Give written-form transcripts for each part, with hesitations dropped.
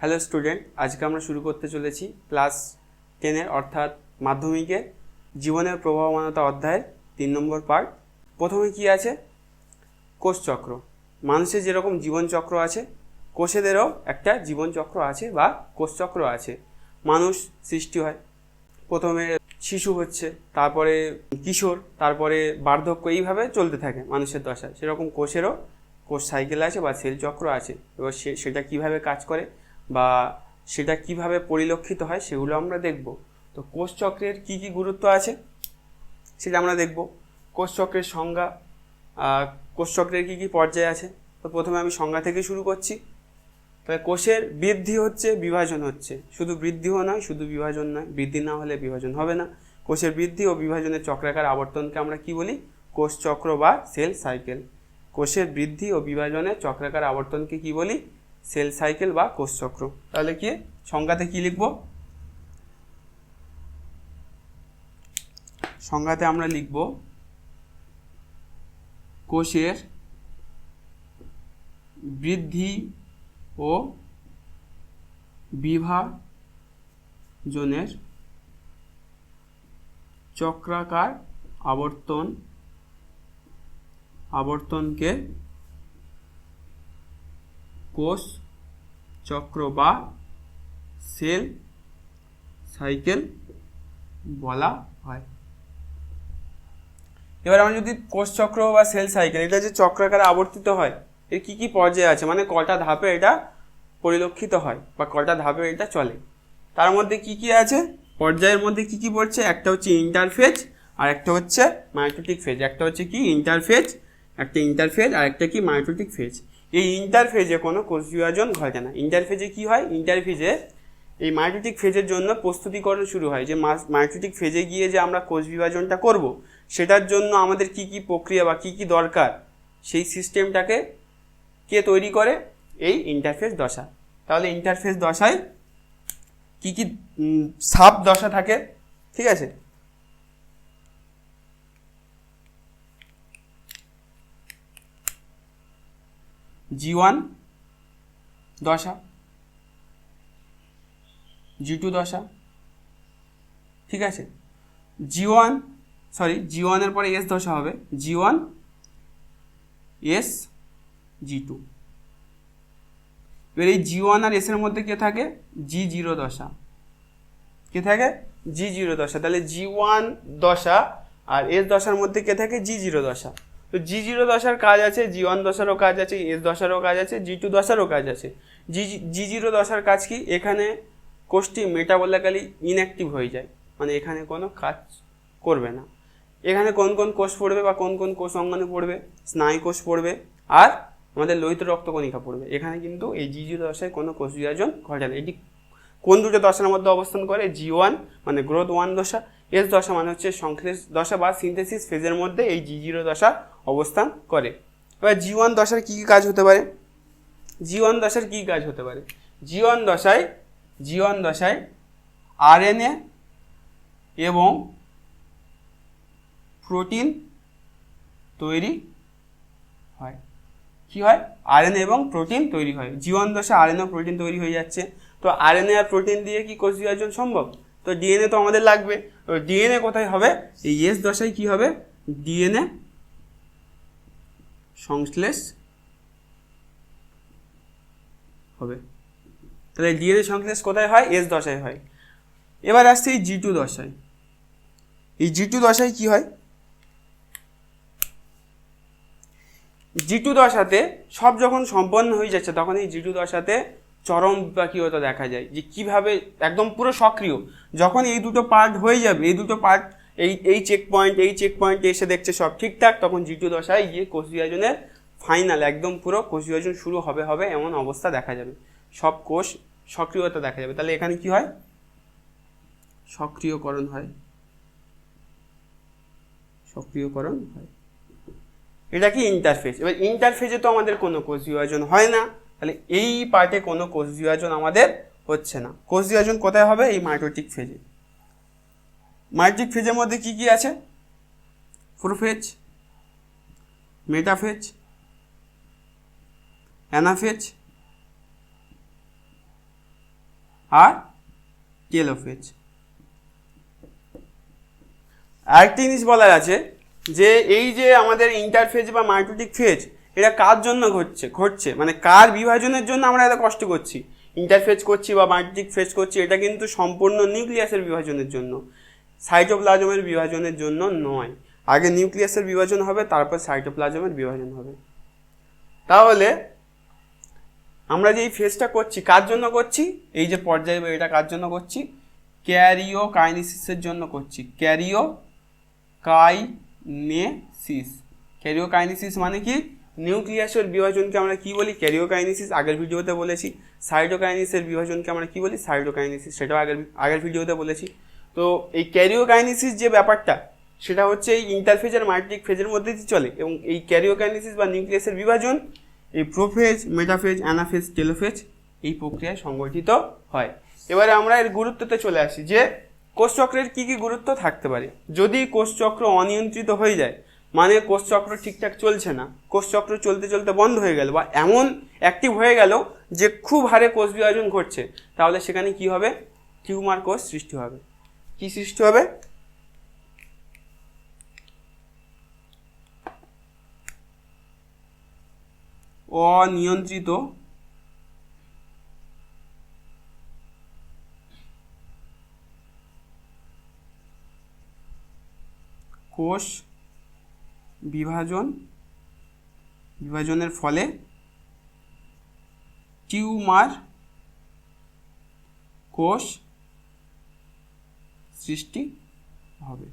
Hello student, আজকে আমরা শুরু করতে চলেছি ক্লাস 10 অর্থাৎ মাধ্যমিকের জীবনের প্রবাহমানতা অধ্যায়ের 3 নম্বর পার্ট। প্রথমে কি আছে? কোষচক্র। মানুষের যেরকম জীবনচক্র আছে, কোষেদেরও একটা জীবনচক্র আছে বা কোষচক্র আছে। মানুষ সৃষ্টি হয়, প্রথমে শিশু হচ্ছে, তারপরে কিশোর, তারপরে বার্ধক্য, এইভাবে চলতে থাকে মানুষের দশা। সেরকম কোষেরও কোষ সাইকেল আছে বা সেল চক্র আছে। এবার সেটা কিভাবে কাজ করে বা সেটা কিভাবে পরিলক্ষিত হয় সেগুলো আমরা দেখব। তো কোষচক্রের কি কি গুরুত্ব আছে সেটা আমরা দেখব। কোষচক্রের সংজ্ঞা, কোষচক্রের কি কি পর্যায় আছে। তো প্রথমে আমি সংজ্ঞা থেকে শুরু করছি। তাহলে কোষের বৃদ্ধি হচ্ছে, বিভাজন হচ্ছে, শুধু বৃদ্ধিও নয়, শুধু বিভাজন নয়, বৃদ্ধি না হলে বিভাজন হবে না। কোষের বৃদ্ধি ও বিভাজনের চক্রাকার আবর্তনকে আমরা কি বলি? কোষচক্র বা সেল সাইকেল। কোষের বৃদ্ধি ও বিভাজনের চক্রাকার আবর্তনকে কি বলি? সেল সাইকেল বা কোষচক্র। তাহলে কি সংজ্ঞাতে কি লিখব? সংজ্ঞাতে আমরা লিখব কোষের বৃদ্ধি ও বিভাজনের চক্রাকার আবর্তনকে কোষ চক্র বা সেল সাইকেল বলা হয়। এবার আমরা যদি কোষ চক্র বা সেল সাইকেল, এটা যে চক্রাকারে আবর্তিত হয়, এর কি কি পর্যায়ে আছে, মানে কটা ধাপে এটা পরিলক্ষিত হয় বা কটা ধাপে এটা চলে, তার মধ্যে কি কি আছে, পর্যায়ের মধ্যে কি কি পড়ছে? একটা হচ্ছে ইন্টারফেজ আর একটা হচ্ছে মাইটোটিক ফেজ। একটা হচ্ছে কি ইন্টারফেজ, একটা ইন্টারফেজ আর একটা কি মাইটোটিক ফেজ। এই ইন্টারফেজে কোনো কোষ বিভাজন ঘটে না। ইন্টারফেজে কি হয়? ইন্টারফেজে এই মাইটোটিক ফেজের জন্য প্রস্তুতিকরণ শুরু হয়, যে মাইটোটিক ফেজে গিয়ে যে আমরা কোষ বিভাজনটা করব, সেটার জন্য আমাদের কি কি প্রক্রিয়া বা কি কি দরকার, সেই সিস্টেমটাকে কে তৈরি করে? এই ইন্টারফেজ দশা। তাহলে ইন্টারফেজ দশায় কি কি সাব দশা থাকে, ঠিক আছে? G1 দশা, G2 দশা, ঠিক আছে? G1 এর পরে S দশা হবে, G1 S G2। এবার এই G1 আর S এর মধ্যে কে থাকে? G0 দশা। কে থাকে? G0 দশা। তাহলে G1 দশা আর S দশার মধ্যে কে থাকে? G0 দশা। তো G0 দশার কাজ আছে, G1 দশারও কাজ আছে, S দশারও কাজ আছে, G2 দশারও কাজ আছে। G0 দশার কাজ কি? এখানে কোষটি মেটাবলিক্যালি ইনঅ্যাক্টিভ হয়ে যায়, মানে এখানে কোনো কাজ করবে না। এখানে কোন কোন কোষ পড়বে বা কোন কোন কোষ অঙ্গনে পড়বে? স্নায়ু কোষ পড়বে আর আমাদের লোহিত রক্তকণিকা পড়বে। এখানে কিন্তু এই G0 দশায় কোনো কোষ বিভাজন ঘটে না। এটি কোন দুটো দশার মধ্যে অবস্থান করে? G1 মানে গ্রোথ 1 দশা, S দশা মানে হচ্ছে সংশ্লেষ দশা বা সিনথেসিস ফেজের মধ্যে এই G0 দশা অবস্থান করে। এবার G1 দশার কি কি কাজ হতে পারে? G1 দশার কি কাজ হতে পারে? G1 দশায় RNA এবং প্রোটিন তৈরি হয়। কি হয়? RNA এবং প্রোটিন তৈরি হয়। G1 দশা RNA ও প্রোটিন তৈরি হয়ে যাচ্ছে। তো RNA আর প্রোটিন দিয়ে কি কোষ বিভাজন সম্ভব? তো DNA তো আমাদের লাগবে। তো DNA কোথায় হবে? এই S দশায় কি হবে? DNA সংশ্লেষ হবে। তাহলে DNA সংশ্লেষ কোথায় হয়? S দশায় হয়। এবার আসছে এই G2 দশায়। এই G2 দশায় কি হয়? G2 দশাতে সব যখন সম্পন্ন হয়ে যাচ্ছে, তখন এই G2 দশাতে চরম বিপাকীয়তা দেখা যায়, যে কিভাবে একদম পুরো সক্রিয়। যখন এই দুটো পার্ট হয়ে যাবে, এই দুটো পার্ট এই চেক পয়েন্টে এসে দেখছে সব ঠিকঠাক, তখন G2 দশায় গিয়ে কোষ বিভাজনের ফাইনাল একদম পুরো কোষ বিভাজন শুরু হবে এমন অবস্থা দেখা যাবে, সব কোষ সক্রিয়তা দেখা যাবে। তাহলে এখানে কি হয়? সক্রিয়করণ হয়। এটা কি ইন্টারফেজ। এবার ইন্টারফেজে তো আমাদের কোনো কোষ বিভাজন হয় না, তাহলে এই পার্টে কোনো কোষ বিভাজন আমাদের হচ্ছে না। কোষ বিভাজন কোথায় হবে? এই মাইটোটিক ফেজে। মাইটোটিক ফেজের মধ্যে কি কি আছে? প্রোফেজ, মেটাফেজ, অ্যানাফেজ, আর টেলোফেজ। আরেকটি জিনিস বলার আছে যে এই যে আমাদের ইন্টারফেজ বা মাইটোটিক ফেজ এটা কার জন্য ঘটছে মানে কার বিভাজনের জন্য আমরা এত কষ্ট করছি, ইন্টারফেজ করছি বা মাইটোটিক ফেজ করছি, এটা কিন্তু সম্পূর্ণ নিউক্লিয়াসের বিভাজনের জন্য, সাইটোপ্লাজমের বিভাজনের জন্য নয়। আগে নিউক্লিয়াসের বিভাজন হবে, তারপর সাইটোপ্লাজমের বিভাজন হবে। তাহলে আমরা যে এই ফেজটা করছি কার জন্য করছি, এই যে পর্যায় এটা কার জন্য করছি, ক্যারিওকাইনেসিসের জন্য করছি। ক্যারিওকাইনেসিস মানে কি, নিউক্লিয়াসের বিভাজনকে আমরা কি বলি, ক্যারিওকাইনেসিস, আগের ভিডিওতে বলেছি। সাইটোকাইনেসিসের বিভাজনকে আমরা কি বলি, সাইটোকাইনেসিস, সেটাও আগের ভিডিওতে বলেছি। তো এই ক্যারিওকাইনেসিস যে ব্যাপারটা সেটা হচ্ছে এই ইন্টারফেজ আর মাইটোটিক ফেজের মধ্যে দিয়ে চলে, এবং এই ক্যারিওকাইনেসিস বা নিউক্লিয়াসের বিভাজন এই প্রোফেজ, মেটাফেজ, অ্যানাফেজ, টেলোফেজ এই প্রক্রিয়ায় সংগঠিত হয়। এবারে আমরা এর গুরুত্বতে চলে আসি যে কোষচক্রের কি কি গুরুত্ব থাকতে পারে। যদি কোষচক্র অনিয়ন্ত্রিত হয়ে যায়, মানে কোষচক্র ঠিকঠাক চলছে না, কোষচক্র চলতে চলতে বন্ধ হয়ে গেল বা এমন অ্যাক্টিভ হয়ে গেল যে খুব হারে কোষ বিভাজন ঘটছে, তাহলে সেখানে কি হবে, টিউমার কোষ সৃষ্টি হবে। কি সৃষ্টি হবে, অনিয়ন্ত্রিত কোষ বিভাজনের ফলে টিউমার কোষ সৃষ্টি হবে।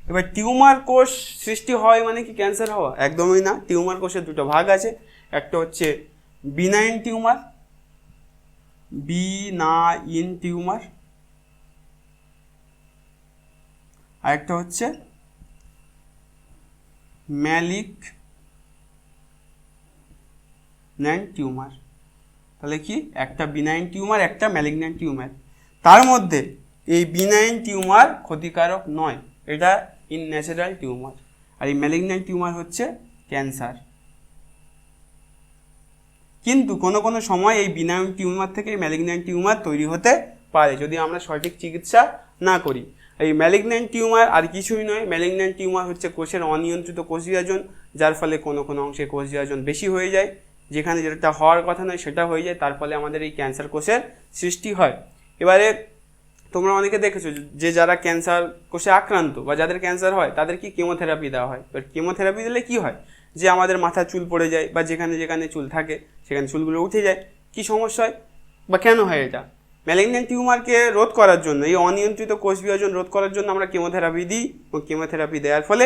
এবার টিউমার কোষ সৃষ্টি হয় মানে কি ক্যান্সার হওয়া? একদমই না। টিউমার কোষের দুটো ভাগ আছে, একটা হচ্ছে বিনাইন টিউমার, আর একটা হচ্ছে ম্যালিগন্যান্ট টিউমার। তাহলে কি, একটা বিনাইন টিউমার, একটা ম্যালিগন্যান্ট টিউমার। তার মধ্যে এই বিনাইন টিউমার ক্ষতিকারক নয়, এটা ন্যাচারাল টিউমার, আর এই ম্যালিগন্যান্ট টিউমার হচ্ছে ক্যান্সার। কিন্তু কোনো কোনো সময় এই বিনাইন টিউমার থেকে ম্যালিগন্যান্ট টিউমার তৈরি হতে পারে যদি আমরা সঠিক চিকিৎসা না করি। এই ম্যালিগন্যান্ট টিউমার আর কিছুই নয়, ম্যালিগন্যান্ট টিউমার হচ্ছে কোষের অনিয়ন্ত্রিত কোষ বিভাজন, যার ফলে কোনো কোনো অংশে কোষ বিভাজন বেশি হয়ে যায়, যেখানে যেটা হওয়ার কথা নয় সেটা হয়ে যায়, তার ফলে আমাদের এই ক্যান্সার কোষের সৃষ্টি হয়। এবারে তোমরা অনেকে দেখেছো যে যারা ক্যান্সার কোষে আক্রান্ত বা যাদের ক্যান্সার হয় তাদের কি কেমোথেরাপি দেওয়া হয়। এবার কেমোথেরাপি দিলে কি হয়, যে আমাদের মাথা চুল পড়ে যায় বা যেখানে যেখানে চুল থাকে সেখানে চুলগুলো উঠে যায়। কি সমস্যা হয় বা কেন হয় এটা? ম্যালিগন্যান্ট টিউমারকে রোধ করার জন্য, এই অনিয়ন্ত্রিত কোষ বিভাজন রোধ করার জন্য আমরা কেমোথেরাপি দিই, এবং কেমোথেরাপি দেওয়ার ফলে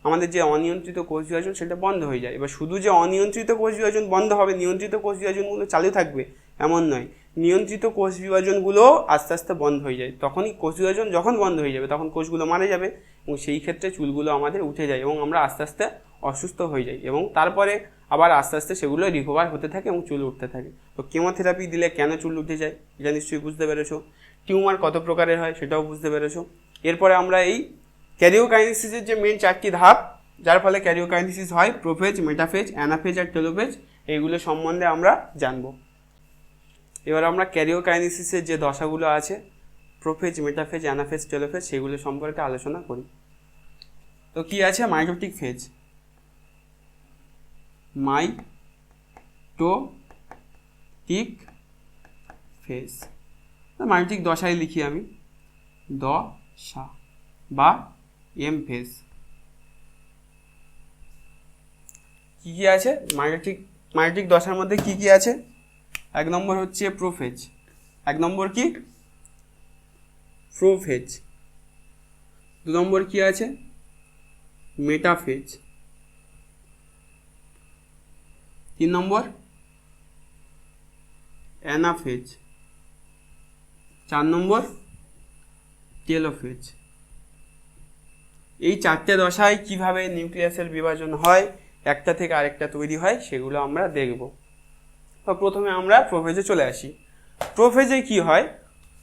আমাদের যে অনিয়ন্ত্রিত কোষ বিভাজন সেটা বন্ধ হয়ে যায়। এবার শুধু যে অনিয়ন্ত্রিত কোষ বিভাজন বন্ধ হবে, নিয়ন্ত্রিত কোষ বিভাজনগুলো চালু থাকবে এমন নয়, নিয়ন্ত্রিত কোষ বিভাজনগুলো আস্তে আস্তে বন্ধ হয়ে যায়। তখনই কোষ বিভাজন যখন বন্ধ হয়ে যাবে তখন কোষগুলো মারা যাবে, এবং সেই ক্ষেত্রে চুলগুলো আমাদের উঠে যায় এবং আমরা আস্তে আস্তে অসুস্থ হয়ে যাই, এবং তারপরে আবার আস্তে আস্তে সেগুলো রিকভার হতে থাকে এবং চুল উঠতে থাকে। তো কেমোথেরাপি দিলে কেন চুল উঠে যায় এটা নিশ্চয়ই বুঝতে পেরেছো। টিউমার কত প্রকারের হয় সেটাও বুঝতে পেরেছো। এরপরে আমরা এই ক্যারিওকাইনেসিসের যে মেন 4টি ধাপ যার ফলে ক্যারিওকাইনেসিস হয়, প্রোফেজ, মেটাফেজ, অ্যানাফেজ আর টেলোফেজ, এইগুলো সম্বন্ধে আমরা জানবো। এবার আমরা ক্যারিওকাইনেসিসের যে দশাগুলো আছে, প্রোফেজ, মেটাফেজ, অ্যানাফেজ, টেলোফেজ, সেগুলো সম্পর্কে আলোচনা করি। তো কি আছে, mitotic phase, mitotic phase, mitotic দশায় লিখি আমি, দশা বা এম ফেজ। কি কি আছে মাইটোটিক দশার মধ্যে কি কি আছে? 1 নম্বর হচ্ছে প্রোফেজ। 1 নম্বর কি, প্রোফেজ। 2 নম্বর কি আছে, মেটাফেজ। 3 নম্বর অ্যানাফেজ। 4 নম্বর টেলোফেজ। এই 4টে দশায় কিভাবে নিউক্লিয়াসের বিভাজন হয়, একটা থেকে আরেকটা তৈরি হয়, সেগুলো আমরা দেখব। তো প্রথমে আমরা প্রোফেজে চলে আসি। প্রোফেজে কি হয়,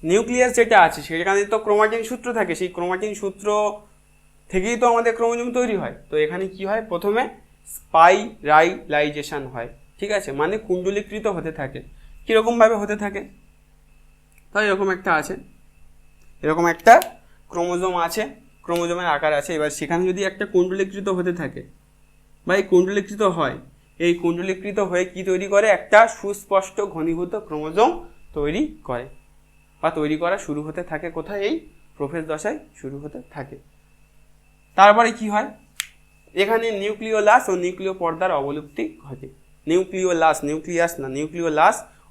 নিউক্লিয়াস যেটা আছে সেখানে তো ক্রোমাটিন সূত্র থাকে, সেই ক্রোমাটিন সূত্র থেকেই তো আমাদের ক্রোমোজোম তৈরি হয়। তো এখানে কি হয়, প্রথমে স্পাইরালাইজেশন হয়, ঠিক আছে, মানে কুণ্ডলীকৃত হতে থাকে। কীরকমভাবে হতে থাকে? তো তাহলে এরকম একটা আছে, এরকম একটা ক্রোমোজোম আছে, ক্রোমোজোমের আকার আছে। এবার সেখানে যদি একটা কুণ্ডলীকৃত হতে থাকে বা এই কুণ্ডলীকৃত হয়, এই কুণ্ডলীকৃত হয়ে কি তৈরি করে, একটা সুস্পষ্ট ঘনীভূত ক্রোমোজোম তৈরি করে বা তৈরি করা শুরু হতে থাকে কোথায়, এই প্রোফেজ দশায় শুরু হতে থাকে। তারপরে কি হয়, এখানে নিউক্লিওলাস ও নিউক্লিয় পর্দার অবলুপ্তি ঘটে। নিউক্লিওলাস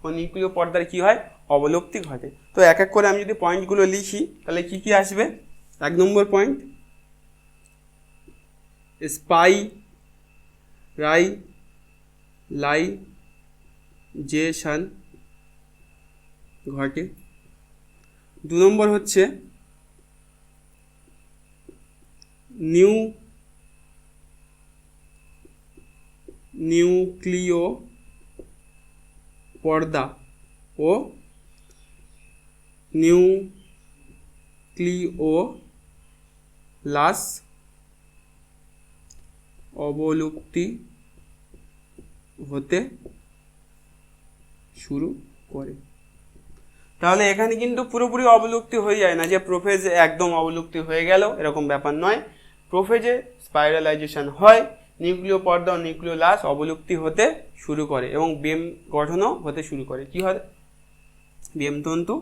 ও নিউক্লিয় পর্দার কি হয়, অবলুপ্তি ঘটে। তো এক এক করে আমি যদি পয়েন্টগুলো লিখি তাহলে কি কি আসবে। 1 নম্বর পয়েন্ট, স্পাইরালাইজেশন ঘটে। 2 নম্বর হচ্ছে নিউক্লিয় পর্দা ও নিউক্লিওলাস অবলুপ্তি হতে শুরু করে। তাহলে এখানে কিন্তু পুরোপুরি অবলুপ্তি হয়ে যায় না, যে প্রোফেজে একদম অবলুপ্তি হয়ে গেল এরকম ব্যাপার নয়। প্রোফেজে স্পাইরালাইজেশন হয়, নিউক্লিয় পর্দা ও নিউক্লিওলাস অবলুপ্তি হতে শুরু করে এবং বেম গঠনও হতে শুরু করে। কি হয়, বেমতন্তু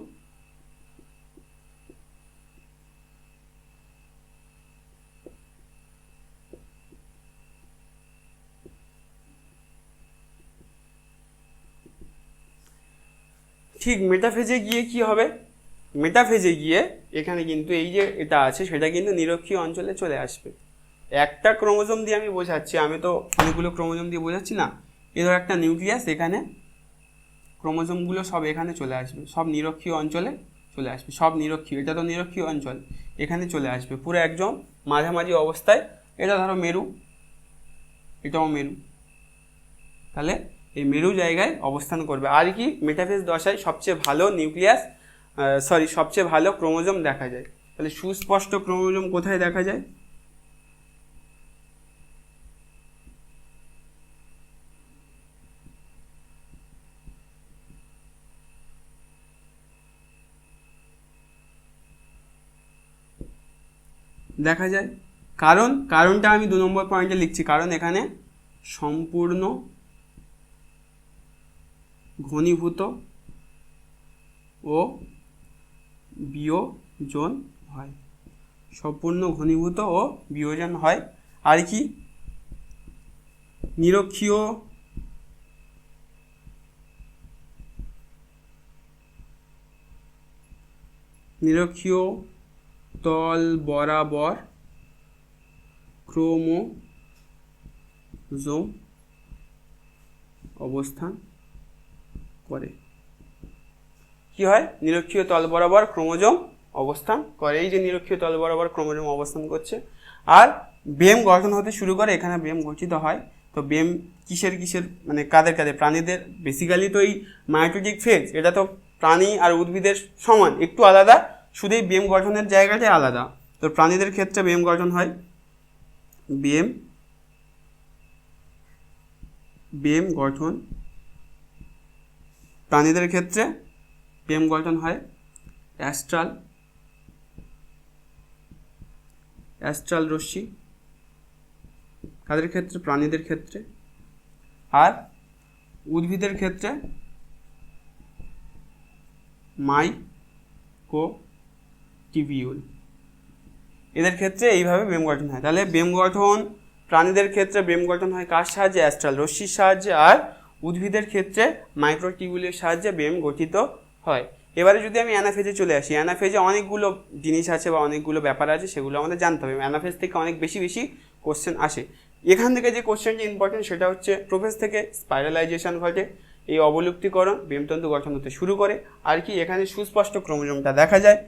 ঠিক মেটাফেজে গিয়ে কি হবে, মেটাফেজে গিয়ে এখানে কিন্তু এই যে এটা আছে সেটা কিন্তু নিরক্ষীয় অঞ্চলে চলে আসবে। একটা ক্রোমোজোম দিয়ে আমি বোঝাচ্ছি, আমি তো অনেকগুলো ক্রোমোজোম দিয়ে বোঝাচ্ছি না। এর একটা নিউক্লিয়াস, এখানে ক্রোমোজোমগুলো সব এখানে চলে আসবে, সব নিরক্ষীয় অঞ্চলে চলে আসবে, সব নিরক্ষীয়, এটা তো নিরক্ষীয় অঞ্চল, এখানে চলে আসবে পুরো একদম মাঝামাঝি অবস্থায়। এটা ধরো মেরু, এটাও মেরু, তাহলে এই মেরু জায়গায় অবস্থান করবে। আর কি মেটাফেজ দশায় সবচেয়ে ভালো সবচেয়ে ভালো ক্রোমোজোম দেখা যায়। তাহলে সুস্পষ্ট ক্রোমোজোম কোথায় দেখা যায়, দেখা যায় কারণটা আমি 2 নম্বর পয়েন্টে লিখছি, কারণ এখানে সম্পূর্ণ ঘনীভূত ও বিয়োজন হয়, সম্পূর্ণ ঘনীভূত ও বিয়োজন হয়। আর কি নিরক্ষীয় তল বরাবর ক্রোমোজোম অবস্থান করে। কি হয়, নিরক্ষীয় তল বরাবর ক্রোমোজোম অবস্থান করে। এই যে নিরক্ষীয় তল বরাবর ক্রোমোজোম অবস্থান করছে আর বেম গঠন হতে শুরু করে, এখানে বেম গঠিত হয়। তো বেম কিসের মানে কাদের প্রাণীদের, বেসিক্যালি তো এই মাইটোটিক ফেজ এটা তো প্রাণী আর উদ্ভিদের সমান, একটু আলাদা, শুধু এই বেম গঠনের জায়গাটাই আলাদা। তো প্রাণীদের ক্ষেত্রে বেম গঠন হয়, বেম গঠন প্রাণীদের ক্ষেত্রে বেম গঠন হয় অ্যাস্ট্রাল রশ্মি, কাদের ক্ষেত্রে, প্রাণীদের ক্ষেত্রে। আর উদ্ভিদের ক্ষেত্রে মাইক্রোটিবিউল, এদের ক্ষেত্রে এইভাবে বেম গঠন হয়। তাহলে বেম গঠন প্রাণীদের ক্ষেত্রে বেম গঠন হয় কার সাহায্যে, অ্যাস্ট্রাল রশ্মির সাহায্যে। আর উদ্ভিদের ক্ষেত্রে মাইক্রোটিবিউলের সাহায্যে বেম গঠিত হয়। এবারে যদি আমি অ্যানাফেজে চলে আসি, অ্যানাফেজে অনেকগুলো জিনিস আছে বা অনেকগুলো ব্যাপার আছে, সেগুলো আমাদের জানতে হবে। অ্যানাফেজ থেকে অনেক বেশি কোশ্চেন আসে। এখান থেকে যে কোশ্চেনটি ইম্পর্টেন্ট সেটা হচ্ছে প্রোফেজ থেকে স্পাইরালাইজেশন ঘটে, এই অবলুপ্তিকরণ বেমতন্তু গঠন হতে শুরু করে। আর কি এখানে সুস্পষ্ট ক্রোমোজোমটা দেখা যায়।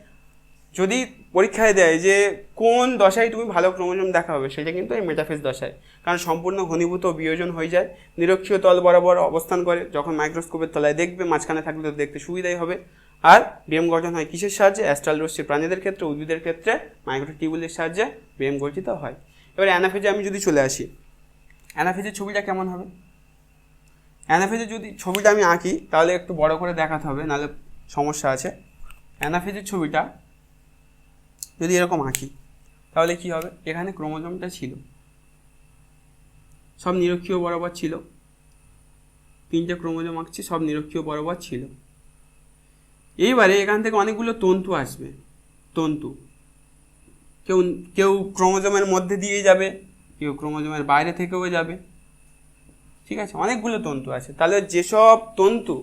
যদি পরীক্ষায় দেয় যে কোন দশায় তুমি ভালো ক্রোমোজোম দেখা হবে, সেটা কিন্তু এই মেটাফেজ দশায়, কারণ সম্পূর্ণ ঘনীভূত বিয়োজন হয়ে যায়, নিরক্ষীয় তল বরাবর অবস্থান করে। যখন মাইক্রোস্কোপের তলায় দেখবে, মাঝখানে থাকলে তো দেখতে সুবিধাই হবে। আর বেম গঠন হয় কিসের সাহায্যে, অ্যাস্ট্রাল রশ্মির প্রাণীদের ক্ষেত্রে, উদ্ভিদের ক্ষেত্রে মাইক্রোটিবিউলের সাহায্যে বেম গঠিত হয়। এবার অ্যানাফেজে আমি যদি চলে আসি, অ্যানাফেজের ছবিটা কেমন হবে, অ্যানাফেজের যদি ছবিটা আমি আঁকি তাহলে একটু বড় করে দেখাতে হবে, নাহলে সমস্যা আছে। অ্যানাফেজের ছবিটা যদি এরকম আঁকি তাহলে কি হবে, এখানে ক্রোমোজোমটা ছিল, সব নিরক্ষীয় বরাবর ছিল, 3টে ক্রোমোজোম আঁকছি, সব নিরক্ষীয় বরাবর ছিল। এইবারে এখান থেকে অনেকগুলো তন্তু আসবে, তন্তু কেউ কেউ ক্রোমোজোমের মধ্যে দিয়ে যাবে, কেউ ক্রোমোজোমের বাইরে থেকেও যাবে, ঠিক আছে, অনেকগুলো তন্তু আছে। তাহলে যেসব তন্তু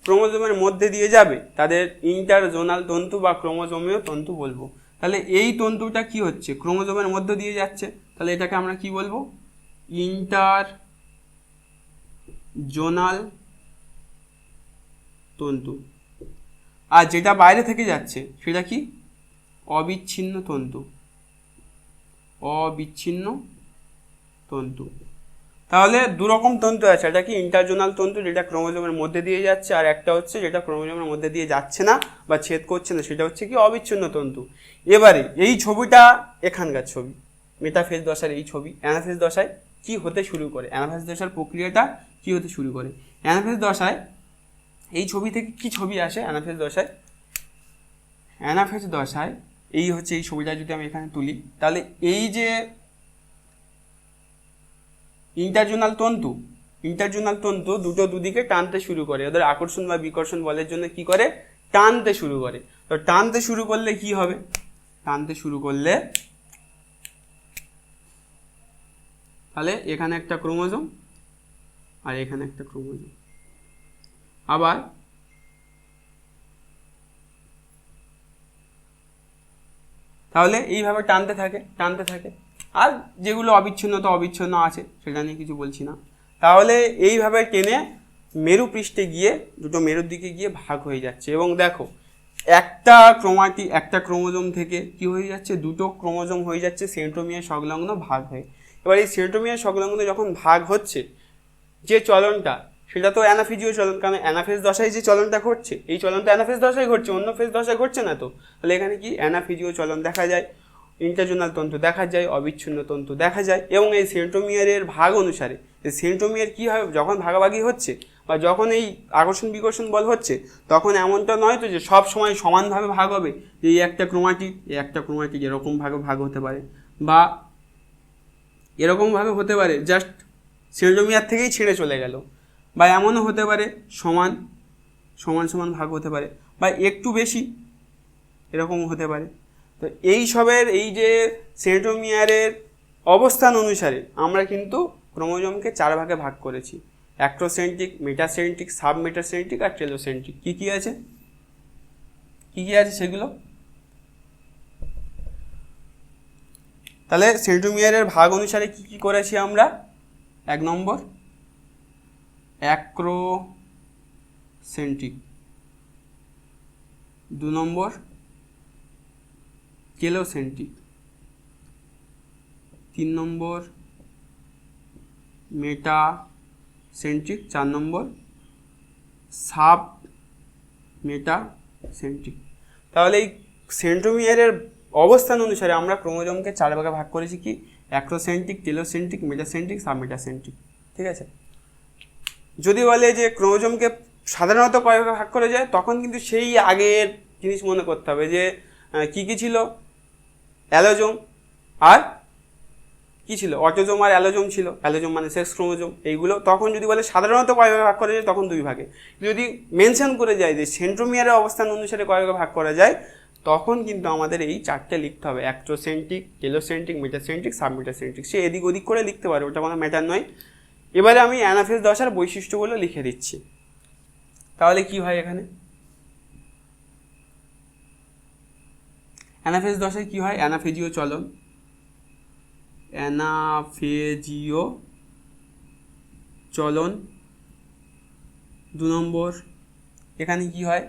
ক্রোমোজোমের মধ্যে দিয়ে যাবে তাদের ইন্টারজোনাল তন্তু বা ক্রোমোজোমীয় তন্তু বলবো। তাহলে এই তন্তুটা কি হচ্ছে, ক্রোমোজোমের মধ্যে দিয়ে যাচ্ছে, তাহলে এটাকে আমরা কি বলবো, ইন্টারজোনাল তন্তু। আর যেটা বাইরে থেকে যাচ্ছে সেটা কি, অবিচ্ছিন্ন তন্তু, অবিচ্ছিন্ন তন্তু। তাহলে দুরকম তন্তু আছে, এটা কি ইন্টারজোনাল তন্তু যেটা ক্রোমোজোমের মধ্যে দিয়ে যাচ্ছে, আর একটা হচ্ছে যেটা ক্রোমোজোমের মধ্যে দিয়ে যাচ্ছে না বা ছেদ করছে না, সেটা হচ্ছে কি অবিচ্ছিন্ন তন্তু। এবারে এই ছবিটা এখানকার ছবি, মেটাফেজ দশার এই ছবি অ্যানাফেজ দশায় কি হতে শুরু করে, অ্যানাফেজ দশার প্রক্রিয়াটা কি হতে শুরু করে। অ্যানাফেজ দশায় এই ছবি থেকে কি ছবি আসে, অ্যানাফেজ দশায়, অ্যানাফেজ দশায় এই হচ্ছে এই ছবিটা যদি আমি এখানে তুলি, তাহলে এই যে ইন্টারজোনাল তন্তু দুটো দুদিকে টানতে শুরু করে, ওদের আকর্ষণ বা বিকর্ষণ বলের জন্য কি করে, টানতে শুরু করে। তো টানতে শুরু করলে কি হবে, টানতে শুরু করলে তাহলে এখানে একটা ক্রোমোজোম আর এখানে একটা ক্রোমোজোম, আবার তাহলে এইভাবে টানতে থাকে। আর যেগুলো অবিচ্ছিন্ন আছে সেটা নিয়ে কিছু বলছি না। তাহলে এইভাবে টেনে মেরু পৃষ্ঠে গিয়ে দুটো মেরুর দিকে গিয়ে ভাগ হয়ে যাচ্ছে। এবং দেখো একটা ক্রোমোজোম থেকে কি হয়ে যাচ্ছে, দুটো ক্রোমোজোম হয়ে যাচ্ছে সেন্ট্রোমিয়ার সংলগ্ন ভাগ হয়ে। এবার এই সেন্ট্রোমিয়ার সংলগ্ন যখন ভাগ হচ্ছে, যে চলনটা সেটা তো অ্যানাফিজীয় চলন, কারণ অ্যানাফেজ দশায় যে চলনটা ঘটছে এই চলনটা অ্যানাফেজ দশায় ঘটছে, অন্য ফেজ দশায় ঘটছে না। তো তাহলে এখানে কি অ্যানাফিজীয় চলন দেখা যায়, ইন্টারজোনাল তন্তু দেখা যায়, অবিচ্ছিন্ন তন্তু দেখা যায়। এবং এই সেন্ট্রোমিয়ারের ভাগ অনুসারে সেন্ট্রোমিয়ার কী হয়, যখন ভাগাভাগি হচ্ছে বা যখন এই আকর্ষণ বিকর্ষণ বল হচ্ছে, তখন এমনটা নয় তো যে সব সময় সমানভাবে ভাগ হবে, যে এই একটা ক্রোমাটিক এরকমভাবে ভাগ হতে পারে, বা এরকমভাবে হতে পারে জাস্ট সেন্ট্রোমিয়ার থেকেই ছেড়ে চলে গেল, বা এমনও হতে পারে সমান ভাগ হতে পারে, বা একটু বেশি এরকম হতে পারে। তো এই যে সেন্ট্রোমিয়ারের অবস্থান অনুসারে আমরা কিন্তু ক্রোমোজোমকে 4 ভাগে ভাগ করেছি, অ্যাক্টোসেন্ট্রিক, মেটাসেন্ট্রিক, সাবমেটাসেন্ট্রিক আর টেলোসেন্ট্রিক। কি কি আছে সেগুলো, তাহলে সেন্ট্রোমিয়ারের ভাগ অনুসারে কি কি করেছি আমরা, 1 নম্বর অ্যাক্রোসেন্ট্রিক, 2 নম্বর টেলোসেন্ট্রিক, 3 নম্বর মেটাসেন্ট্রিক, 4 নম্বর সাব মেটাসেন্ট্রিক। তাহলে এই সেন্ট্রোমিয়ারের অবস্থান অনুসারে আমরা ক্রোমোজোমকে 4 ভাগে ভাগ করেছি, কি অ্যাক্রোসেন্ট্রিক, টেলোসেন্ট্রিক, মেটাসেন্ট্রিক, সাবমেটাসেন্ট্রিক। ঠিক আছে, যদি বলে যে ক্রোমোজোমকে সাধারণত কয় ভাগে ভাগ করে যায়, তখন কিন্তু সেই আগের জিনিস মনে করতে হবে যে কি কি ছিল, অ্যালোজোম আর কি ছিল, অটোজোম আর অ্যালোজোম ছিল। অ্যালোজোম মানে সেক্স ক্রোমোজোম, এইগুলো তখন যদি বলে সাধারণত কয় ভাগে ভাগ করা যায়, তখন 2 ভাগে। যদি মেনশন করে যায় যে সেন্ট্রোমিয়ারের অবস্থান অনুসারে কয় ভাগে ভাগ করা যায়, তখন কিন্তু আমাদের এই 4টে লিখতে হবে, অ্যাক্টোসেন্ট্রিক, টেলোসেন্ট্রিক, মেটাসেন্ট্রিক, সাবমেটাসেন্ট্রিক। সে এদিক ওদিক করে লিখতে পারে, ওটা কোনো ম্যাটার নয়। এবারে আমি অ্যানাফেজ দশার বৈশিষ্ট্যগুলো লিখে দিচ্ছি। তাহলে কি হয়, এখানে অ্যানাফেজ দশায় কি হয়, অ্যানাফেজীয় চলন, অ্যানাফেজীয় চলন। 2 নম্বর, এখানে কি হয়,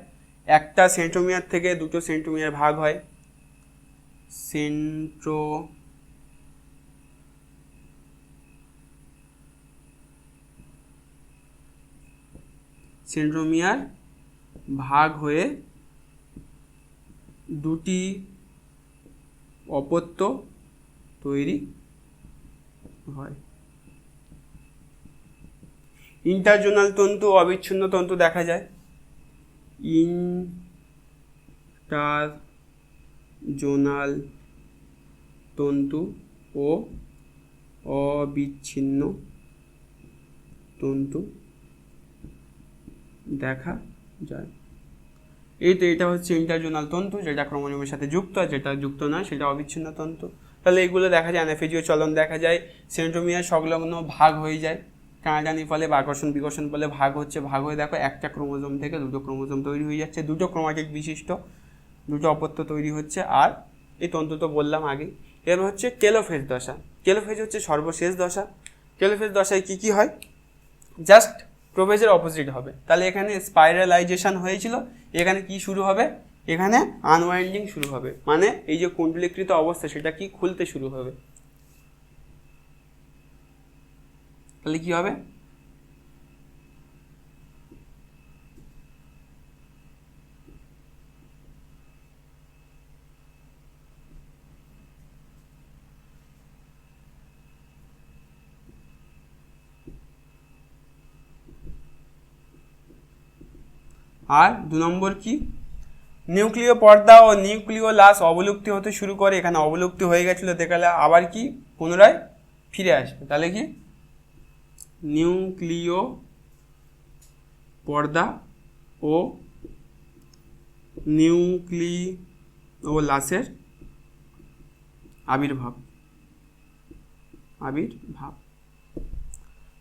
একটা সেন্ট্রোমিয়ার থেকে দুটো সেন্ট্রোমিয়ার ভাগ হয়, সেন্ট্রোমিয়ার ভাগ হয়ে দুটি অপত্য তৈরি হয়। ইন্টারজোনাল তন্তু, অবিচ্ছিন্ন তন্তু দেখা যায়, ইন্টারজোনাল তন্তু ও অবিচ্ছিন্ন তন্তু দেখা যায়। এটা হচ্ছে ইন্টারজোনাল তন্তু, যেটা ক্রোমোজোমের সাথে যুক্ত, আর যেটা যুক্ত নয় সেটা অবিচ্ছিন্ন তন্তু। তাহলে এগুলো দেখা যায়, অ্যানাফেজীয় চলন দেখা যায়, সেন্ট্রোমিয়ার সংলগ্ন ভাগ হয়ে যায়, টানাটানি ফলে বা আকর্ষণ বিকর্ষণ ফলে ভাগ হচ্ছে, ভাগ হয়ে দেখো একটা ক্রোমোজোম থেকে দুটো ক্রোমোজোম তৈরি হয়ে যাচ্ছে, দুটো ক্রোমাটিড বিশিষ্ট দুটো অপত্য তৈরি হচ্ছে। আর এই তন্তু তো বললাম আগে। এর হচ্ছে টেলোফেজ দশা। টেলোফেজ হচ্ছে সর্বশেষ দশা। টেলোফেজ দশায় কি হয়, জাস্ট প্রোফেজের অপোজিট হবে। তাহলে এখানে স্পাইরালাইজেশন হয়েছিল, এখানে কি শুরু হবে, এখানে আনওয়াইন্ডিং শুরু হবে, মানে এই যে কুণ্ডলীকৃত অবস্থা সেটা কি খুলতে শুরু হবে। তাহলে কি হবে, আর 2 নম্বর কি, নিউক্লিয় পর্দা ও নিউক্লিওলাস অবলুপ্তি হতে শুরু করে। এখানে অবলুপ্তি হয়ে গেছিল, দেখালে আবার কি পুনরায় ফিরে আসবে। তাহলে কি নিউক্লিয় পর্দা ও নিউক্লিওলাসের আবির্ভাব।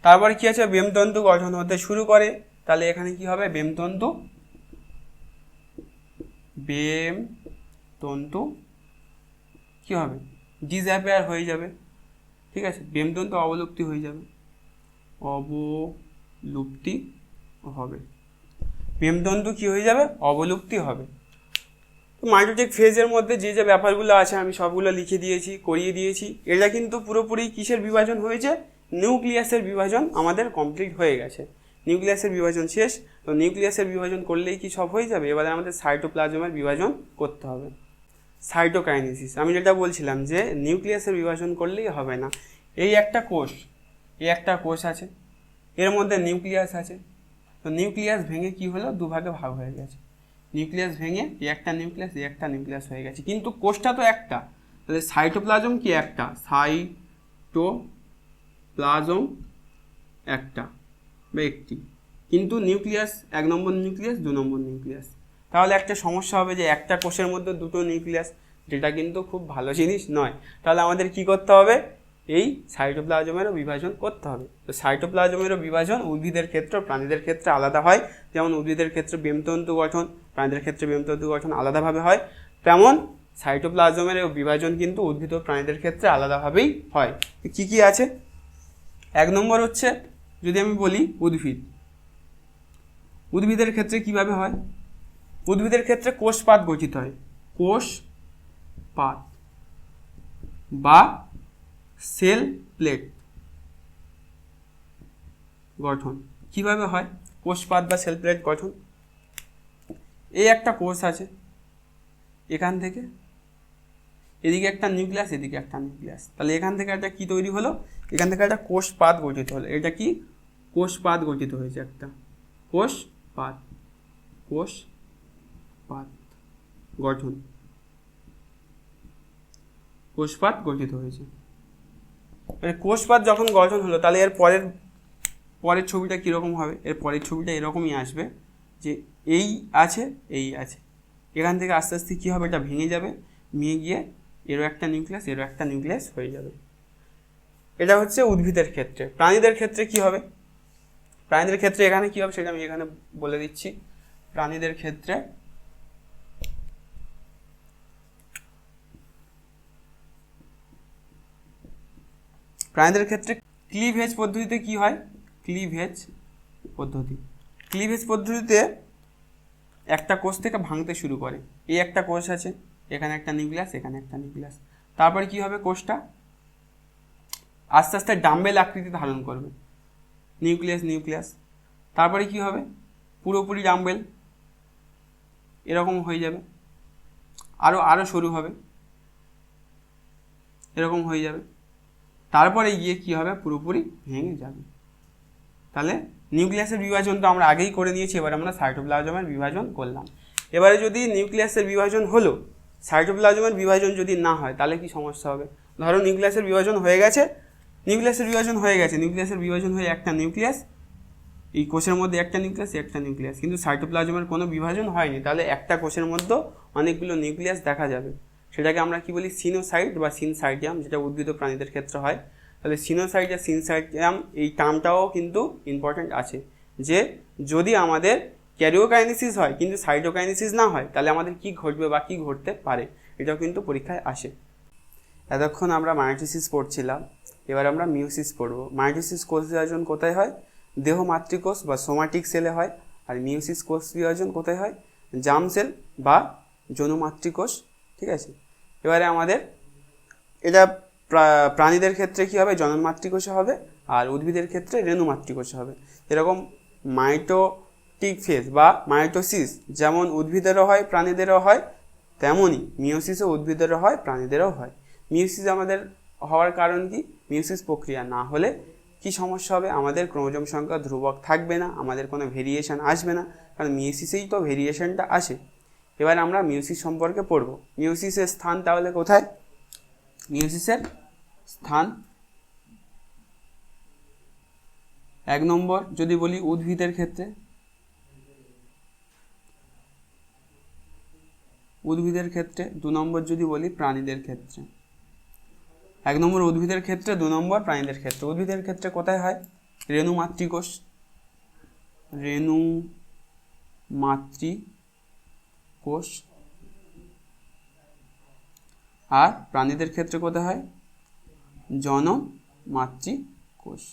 তারপর কি আছে, বেমতন্তু গঠন হতে শুরু করে। তাহলে এখানে কি হবে, বেমতন্তু কি হবে, ডিসঅ্যাপিয়ার হয়ে যাবে। ঠিক আছে, বেমতন্তু অবলুপ্তি হয়ে যাবে, অবলুপ্তি হবে, বেমতন্তু কি হয়ে যাবে, অবলুপ্তি হবে। তো মাইটোটিক ফেজের মধ্যে যে যে ব্যাপারগুলো আছে আমি সবগুলো লিখে দিয়েছি, করিয়ে দিয়েছি। এটা কিন্তু পুরোপুরি কিসের বিভাজন হয়েছে, নিউক্লিয়াসের বিভাজন আমাদের কমপ্লিট হয়ে গেছে। নিউক্লিয়াসের বিভাজন শেষ। তো নিউক্লিয়াসের বিভাজন করলেই কি সব হয়ে যাবে, এবারে আমাদের সাইটোপ্লাজমের বিভাজন করতে হবে, সাইটোকাইনেসিস। আমি যেটা বলছিলাম যে নিউক্লিয়াসের বিভাজন করলেই হবে না। এই একটা কোষ আছে, এর মধ্যে নিউক্লিয়াস আছে। তো নিউক্লিয়াস ভেঙে কি হলো, দুভাগে ভাগ হয়ে গেছে। নিউক্লিয়াস ভেঙে একটা নিউক্লিয়াস হয়ে গেছে, কিন্তু কোষটা তো একটা। তাহলে সাইটোপ্লাজম কি একটা, সাইটোপ্লাজম একটা বা একটি, কিন্তু নিউক্লিয়াস 1 নম্বর নিউক্লিয়াস 2 নম্বর নিউক্লিয়াস। তাহলে একটা সমস্যা হবে যে একটা কোষের মধ্যে দুটো নিউক্লিয়াস, যেটা কিন্তু খুব ভালো জিনিস নয়। তাহলে আমাদের কি করতে হবে, এই সাইটোপ্লাজমেরও বিভাজন করতে হবে। তো সাইটোপ্লাজমেরও বিভাজন উদ্ভিদের ক্ষেত্রে প্রাণীদের ক্ষেত্রে আলাদা হয়। যেমন উদ্ভিদের ক্ষেত্রে বেমতন্তু গঠন, প্রাণীদের ক্ষেত্রে বেমতন্তু গঠন আলাদাভাবে হয়, তেমন সাইটোপ্লাজমের বিভাজন কিন্তু উদ্ভিদ ও প্রাণীদের ক্ষেত্রে আলাদাভাবেই হয়। কি কি আছে, 1 নম্বর হচ্ছে যদি আমি বলি উদ্ভিদের ক্ষেত্রে কিভাবে হয়, উদ্ভিদের ক্ষেত্রে কোষপাত গঠিত হয়, কোষপাত বা সেল প্লেট গঠন। কিভাবে হয় কোষপাত বা সেল প্লেট গঠন, এই একটা কোষ আছে, এখান থেকে এদিকে একটা নিউক্লিয়াস, এদিকে একটা নিউক্লিয়াস। তাহলে এখান থেকে একটা কি তৈরি হলো, এখান থেকে একটা কোষপাত গঠিত হলো। এটা কি কোষপাত গঠিত হয়েছে, একটা কোষপাত গঠন, কোষপাত গঠিত হয়েছে। কোষপাত যখন গঠন হলো, তাহলে এর পরের ছবিটা কীরকম হবে, এর পরের ছবিটা এরকমই আসবে যে এই আছে, এখান থেকে আস্তে আস্তে কী হবে, এটা ভেঙে যাবে, ভেঙে গিয়ে এরও একটা নিউক্লিয়াস হয়ে যাবে। এটা হচ্ছে উদ্ভিদের ক্ষেত্রে। প্রাণীদের ক্ষেত্রে কি হবে, প্রাণীদের ক্ষেত্রে এখানে কি হবে সেটা আমি এখানে বলে দিচ্ছি। প্রাণীদের ক্ষেত্রে ক্লিভেজ পদ্ধতিতে কি হয়, ক্লিভেজ পদ্ধতিতে একটা কোষ থেকে ভাঙতে শুরু করে। এই একটা কোষ আছে, এখানে একটা নিউক্লিয়াস, এখানে একটা নিউক্লিয়াস। তারপরে কি হবে, কোষটা আস্তে আস্তে ডাম্বেল আকৃতি ধারণ করবে, নিউক্লিয়াস। তারপরে কি হবে, পুরোপুরি ডাম্বেল এরকম হয়ে যাবে, আরও সরু হবে, এরকম হয়ে যাবে। তারপরে গিয়ে কি হবে, পুরোপুরি ভেঙে যাবে। তাহলে নিউক্লিয়াসের বিভাজন তো আমরা আগেই করে নিয়েছি, এবার আমরা সাইটোপ্লাজমের বিভাজন করলাম। এবারে যদি নিউক্লিয়াসের বিভাজন হলো, সাইটোপ্লাজমের বিভাজন যদি না হয় তাহলে কি সমস্যা হবে? ধরো নিউক্লিয়াসের বিভাজন হয়ে গেছে, নিউক্লিয়াসের বিভাজন হয়ে একটা নিউক্লিয়াস, এই কোষের মধ্যে একটা নিউক্লিয়াস, কিন্তু সাইটোপ্লাজমের কোনো বিভাজন হয়নি, তাহলে একটা কোষের মধ্যে অনেকগুলো নিউক্লিয়াস দেখা যাবে। সেটাকে আমরা কি বলি? সিনোসাইট বা সিনসাইটিয়াম, যেটা উদ্ভিদ ও প্রাণীদের ক্ষেত্রে হয়। তাহলে সিনোসাইট আর সিনসাইটিয়াম এই টার্মটাও কিন্তু ইম্পর্টেন্ট আছে, যে যদি আমাদের ক্যারিওকাইনেসিস হয় কিন্তু সাইটোকাইনেসিস না হয় তাহলে আমাদের কি ঘটবে বা কি ঘটতে পারে, এটাও কিন্তু পরীক্ষায় আসে। এতক্ষণ আমরা মায়োসিস পড়ছিলাম, এবার আমরা মিওসিস পড়ব। মায়োসিস কোষ বিভাজন কোথায় হয়? দেহ মাতৃকোষ বা সোমাটিক সেলে হয়। আর মিওসিস কোষ বিভাজন কোথায় হয়? জার্ম সেল বা যৌন মাতৃকোষ। ঠিক আছে, এবারে আমাদের এটা প্রাণীদের ক্ষেত্রে কি হবে? জনন মাতৃকোষে হবে, আর উদ্ভিদের ক্ষেত্রে রেণু মাতৃকোষে হবে। এরকম মাইটোটিক ফেজ বা মাইটোসিস যেমন উদ্ভিদেরও হয় প্রাণীদেরও হয়, তেমনই মিওসিসও উদ্ভিদেরও হয় প্রাণীদেরও হয়। মিওসিস আমাদের হওয়ার কারণ কি? মিওসিস প্রক্রিয়া না হলে কি সমস্যা হবে? আমাদের ক্রোমোজোম সংখ্যা ধ্রুবক থাকবে না, আমাদের কোনো ভেরিয়েশন আসবে না, কারণ মিওসিসেই তো ভেরিয়েশনটা আসে। এবার আমরা মিওসিস সম্পর্কে পড়ব। মিওসিসের স্থান তাহলে কোথায়? মিওসিসের স্থান 1 নম্বর যদি বলি উদ্ভিদের ক্ষেত্রে, উদ্ভিদের ক্ষেত্রে 2 নম্বর যদি বলি প্রাণীদের ক্ষেত্রে। 1 নম্বর উদ্ভিদের ক্ষেত্রে, 2 নম্বর প্রাণীদের ক্ষেত্রে। উদ্ভিদের ক্ষেত্রে কোথায় হয়? রেণু মাতৃকোষ, রেণু মাতৃকোষ। আর প্রাণীদের ক্ষেত্রে কোথায় হয়? জনন মাতৃকোষ।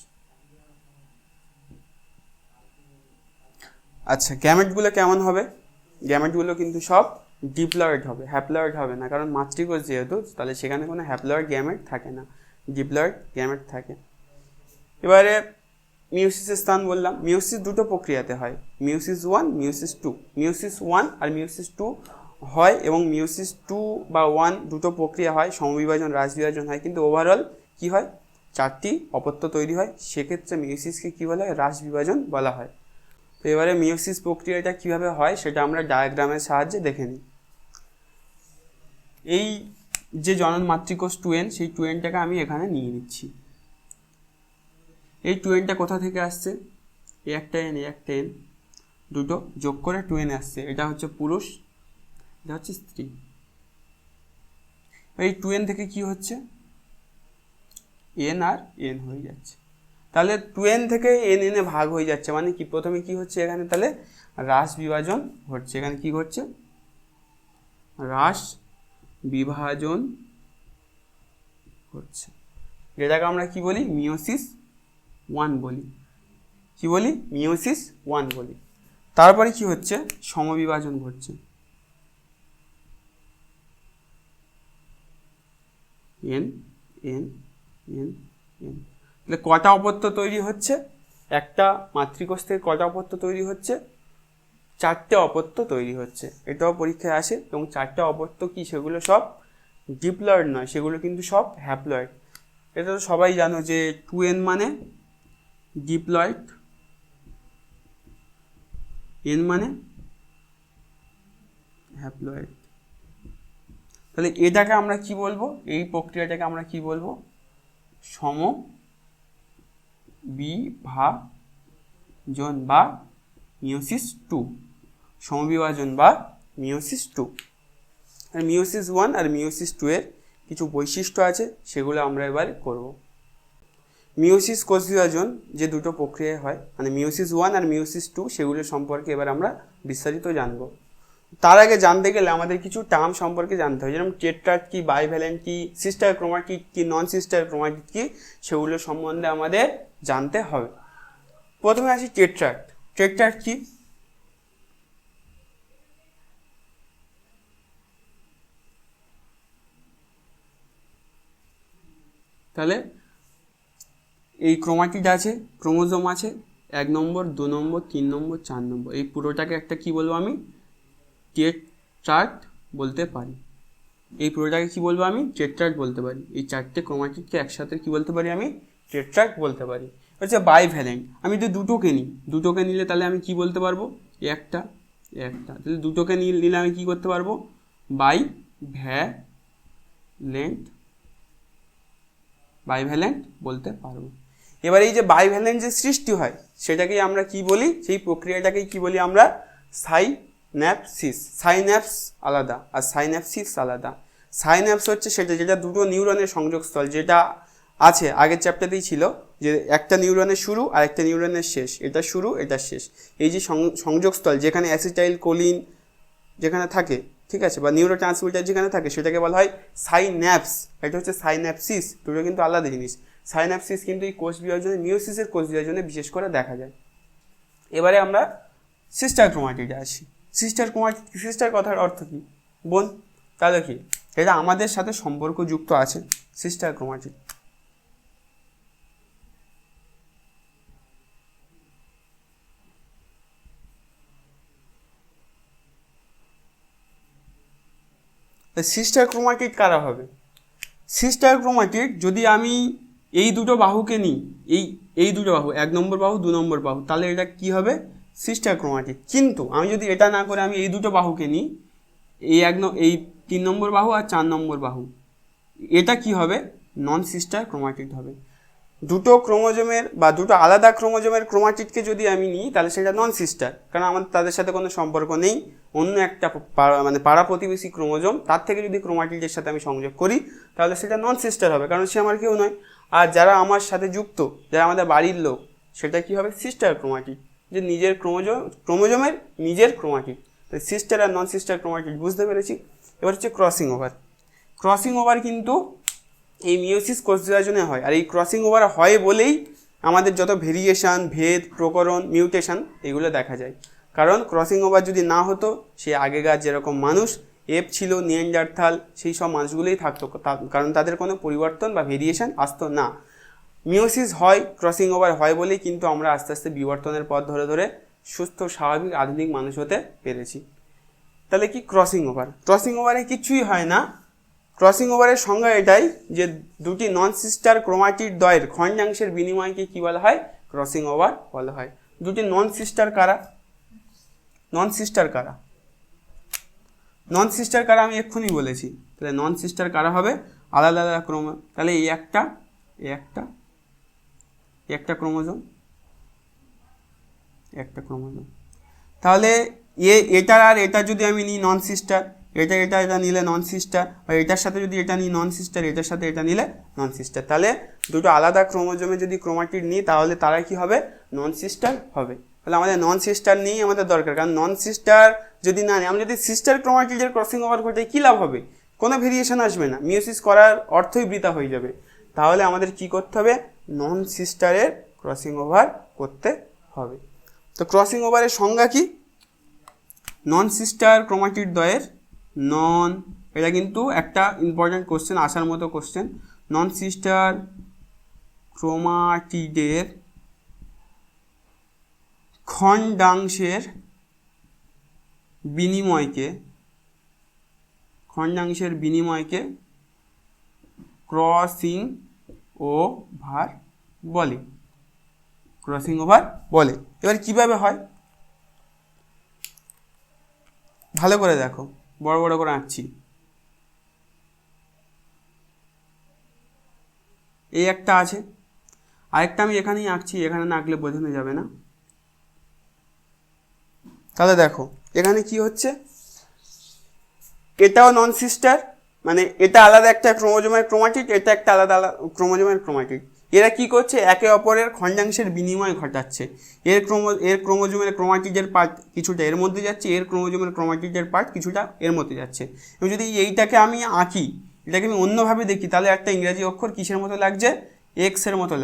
আচ্ছা, গ্যামেটগুলো কেমন হবে? গ্যামেটগুলো কিন্তু সব ডিপ্লয়েড হবে, হ্যাপ্লয়েড হবে না, কারণ মাতৃকোষ যেহেতু, তাহলে সেখানে কোনো হ্যাপ্লয়েড গ্যামেট থাকে না, ডিপ্লয়েড গ্যামেট থাকে। এবারে মিওসিসের স্থান বললাম। মিওসিস দুটো প্রক্রিয়াতে হয়, মিওসিস 1, মিওসিস 2। মিওসিস 1 আর মিওসিস 2 হয়, এবং মিওসিস 2 বা 1 দুটো প্রক্রিয়া হয়, সমবিভাজন, হ্রাস বিভাজন হয়, কিন্তু ওভারঅল কি হয়? 4টি অপত্য তৈরি হয়। সেক্ষেত্রে মিওসিসকে কী বলা হয়? হ্রাস বিভাজন বলা হয়। তো এবারে মিওসিস প্রক্রিয়াটা কিভাবে হয় সেটা আমরা ডায়াগ্রামের সাহায্যে দেখে নিই। এই যে জনন মাতৃকোষ 2n, সেই 2nটাকে আমি এখানে নিয়ে নিচ্ছি। এই 2nটা কোথা থেকে আসছে? এই একটা n, দুটো যোগ করে 2n আসছে। এটা হচ্ছে পুরুষ, এটা হচ্ছে স্ত্রী। এই 2n থেকে কি হচ্ছে? n আর n হয়ে যাচ্ছে। তাহলে 2n থেকে n এ ভাগ হয়ে যাচ্ছে, মানে কি? প্রথমে কি হচ্ছে এখানে? তাহলে হ্রাস বিভাজন ঘটছে। এখানে কি ঘটছে? হ্রাস বিভাজন হচ্ছে, যেটাকে আমরা কি বলি? মিওসিস 1 বলি। কি বলি? মিওসিস 1 বলি। তারপরে কি হচ্ছে? সমবিভাজন ঘটছে। n n n n। তাহলে কটা অপত্য তৈরি হচ্ছে? একটা মাতৃকোষ থেকে কটা অপত্য তৈরি হচ্ছে? 4টে অপত্য তৈরি হচ্ছে। এটাও পরীক্ষায় আসে। এবং 4টে অপত্য কি? সেগুলো সব ডিপ্লয়েড নয়, সেগুলো কিন্তু সব হ্যাপ্লয়েড। এটা তো সবাই জানো যে 2n মানে ডিপ্লয়েড, n মানে হ্যাপ্লয়েড। তাহলে এটাকে আমরা কি বলবো? এই প্রক্রিয়াটাকে আমরা কি বলবো? সমবিভাজন বা মিওসিস 2। সমবিভাজন বা মিওসিস 2। আর মিওসিস 1 আর মিওসিস 2 এর কিছু বৈশিষ্ট্য আছে, সেগুলো আমরা এবার করব। মিওসিস কোষ বিভাজন যে দুটো প্রক্রিয়ায় হয়, মানে মিওসিস 1 আর মিওসিস 2, সেগুলো সম্পর্কে এবার আমরা বিস্তারিত জানব। তার আগে জানতে গেলে আমাদের কিছু টার্ম সম্পর্কে জানতে হয়, যেমন টেট্রাড কি, বাইভ্যালেন্ট কি, সিস্টার ক্রোমাটিড কি, নন সিস্টার ক্রোমাটিড কি, সেগুলো সম্বন্ধে আমাদের জানতে হবে। প্রথমে আসি টেট্রাড। টেট্রাড কি? তাহলে এই ক্রোমাটিড আছে, ক্রোমোজোম আছে 1 নম্বর, 2 নম্বর, 3 নম্বর, 4 নম্বর। এই পুরোটাকে একটা কি বলবো? আমি টেট্রাড বলতে পারি। এই পুরোটাকে কি বলবো? আমি টেট্রাড বলতে পারি। এই 4টে ক্রোমাটিডকে একসাথে কি বলতে পারি? আমি টেট্রাড বলতে পারি। হচ্ছে বাইভ্যালেন্ট। আমি যদি দুটোকে নিলে তাহলে আমি কি বলতে পারবো? একটা একটা, তাহলে দুটোকে নিলে আমি কী করতে পারবো, বাইভ্যালেন্ট বলতে পারবো। এবার এই যে বাইভ্যালেন্ট যে সৃষ্টি হয় সেটাকেই আমরা কি বলি, সেই প্রক্রিয়াটাকেই কি বলি আমরা, সাইন্যাপসিস। সাইন্যাপস আলাদা আর সাইন্যাপসিস আলাদা। সাইন্যাপস হচ্ছে সেটা যেটা দুটো নিউরনের সংযোগস্থল, যেটা আছে আগের চ্যাপ্টারতেই ছিল যে একটা নিউরনের শুরু আর একটা নিউরনের শেষ, এটা শুরু এটা শেষ। এই যে সংযোগস্থল যেখানে অ্যাসিটাইল কোলিন যেখানে থাকে, ঠিক আছে, বা নিউরো ট্রান্সমিটার যেখানে থাকে সেটাকে বলা হয় সাইন্যাপস। এটা হচ্ছে সাইন্যাপসিস, দুটো কিন্তু আলাদা জিনিস। সাইন্যাপসিস কিন্তু এই কোষ বিভাজনে, মিওসিসের কোষ বিভাজনে বিশেষ করে দেখা যায়। এবারে আমরা সিস্টার ক্রোমাটিডে আসি। সিস্টার কথার অর্থ কী, বোন, তাহলে কি এটা আমাদের সাথে সম্পর্কযুক্ত আছে সিস্টার ক্রোমাটিড। সিস্টার ক্রোমাটিড কারা হবে? সিস্টার ক্রোমাটিড যদি আমি এই দুটো বাহুকে নিই, এই দুটো বাহু, 1 নম্বর বাহু 2 নম্বর বাহু, তাহলে এটা কি হবে, সিস্টার ক্রোমাটিড। কিন্তু আমি যদি এটা না করে আমি এই দুটো বাহুকে নিই, এই 3 নম্বর বাহু আর 4 নম্বর বাহু, এটা কি হবে, নন সিস্টার ক্রোমাটিড হবে। দুটো ক্রোমোজোমের বা দুটো আলাদা ক্রোমোজোমের ক্রোমাটিডকে যদি আমি নিই তাহলে সেটা নন সিস্টার, কারণ আমাদের তাদের সাথে কোনো সম্পর্ক নেই। অন্য একটা পাড়া প্রতিবেশী ক্রোমোজোম, তার থেকে যদি ক্রোমাটিডের সাথে আমি সংযোগ করি তাহলে সেটা নন সিস্টার হবে, কারণ সে আমার কেউ নয়। আর যারা আমার সাথে যুক্ত, যারা আমাদের বাড়ির লোক, সেটা কি হবে, সিস্টার ক্রোমাটিড, যে নিজের ক্রোমোজোমের নিজের ক্রোমাটিড। সিস্টার আর নন সিস্টার ক্রোমাটিড বুঝতে পেরেছি। এবার হচ্ছে ক্রসিং ওভার। ক্রসিং ওভার কিন্তু এই মিওসিস কোষ বিভাজনে হয়, আর এই ক্রসিং ওভার হয় বলেই আমাদের যত ভেরিয়েশন, ভেদ, প্রকরণ, মিউটেশন এগুলো দেখা যায়। কারণ ক্রসিং ওভার যদি না হতো, সে আগেকার যেরকম মানুষ এপ ছিল, নিয়ান্ডারথাল, সেই সব মানুষগুলোই থাকতো, কারণ তাদের কোনো পরিবর্তন বা ভেরিয়েশন আসতো না। মিওসিস হয়, ক্রসিং ওভার হয় বলেই কিন্তু আমরা আস্তে আস্তে বিবর্তনের পথ ধরে ধরে সুস্থ স্বাভাবিক আধুনিক মানুষ হতে পেরেছি। তাহলে কি ক্রসিং ওভার? ক্রসিং ওভারে কিছুই হয় না। ক্রসিং ওভারের সংজ্ঞা এটাই যে দুটি নন সিস্টার ক্রোমাটিড দ্বয়ের খণ্ডাংশের বিনিময়কে কি বলা হয়, ক্রসিং ওভার বলা হয়। দুটি নন সিস্টার কারা? নন সিস্টার কারা আমি এক্ষুনি বলেছি। তাহলে নন সিস্টার কারা হবে, আলাদা আলাদা ক্রোমো, তাহলে এই একটা ক্রোমোজোম, তাহলে এটা আর এটা যদি আমি নিই নন সিস্টার, এটা নিলে নন সিস্টার, আর এটার সাথে যদি এটা নিই নন সিস্টার, এটার সাথে এটা নিলে নন সিস্টার। তাহলে দুটো আলাদা ক্রোমোজোমে যদি ক্রোমাটিড নিই তাহলে তারা কি হবে, নন সিস্টার হবে। তাহলে আমাদের নন সিস্টার নিয়েই আমাদের দরকার, কারণ নন সিস্টার যদি না নিই, আমি যদি সিস্টার ক্রোমাটিডের ক্রসিং ওভার ঘটে কী লাভ হবে, কোনো ভেরিয়েশন আসবে না, মিওসিস করার অর্থই বৃথা হয়ে যাবে। তাহলে আমাদের কি করতে হবে, নন সিস্টারের ক্রসিং ওভার করতে হবে। তো ক্রসিং ওভারের সংজ্ঞা কি, নন সিস্টার ক্রোমাটিড দ্বয়ের এটা কিন্তু একটা ইম্পর্ট্যান্ট কোশ্চেন, আসার মতো কোশ্চেন। নন সিস্টার ক্রোমাটিডের খণ্ডাংশের বিনিময়কে ক্রসিং ওভার বলে। এবার কিভাবে হয় ভালো করে দেখো, বড় বড় করে আঁকছি। এই একটা আছে, আরেকটা আমি এখানেই আঁকছি, এখানে না আঁকলে বোঝানো যাবে না। তাহলে দেখো এখানে কি হচ্ছে, এটাও নন সিস্টার, মানে এটা আলাদা একটা ক্রোমোজোমের ক্রোমাটিড, এটা একটা আলাদা ক্রোমোজোমের ক্রোমাটিড। এরা কি করছে, একে অপরের খণ্ডাংশের বিনিময় ঘটাচ্ছে। এর ক্রোমোজোমের ক্রোমাটিডের পার্ট কিছুটা এর মধ্যে যাচ্ছে, এর ক্রোমোজোমের ক্রোমাটিডের পার্ট কিছুটা এর মধ্যে যাচ্ছে। এবং যদি এইটাকে আমি আঁকি, এটাকে আমি অন্যভাবে দেখি, তাহলে একটা ইংরেজি অক্ষর কিসের মতো লাগছে, এক্সের মতো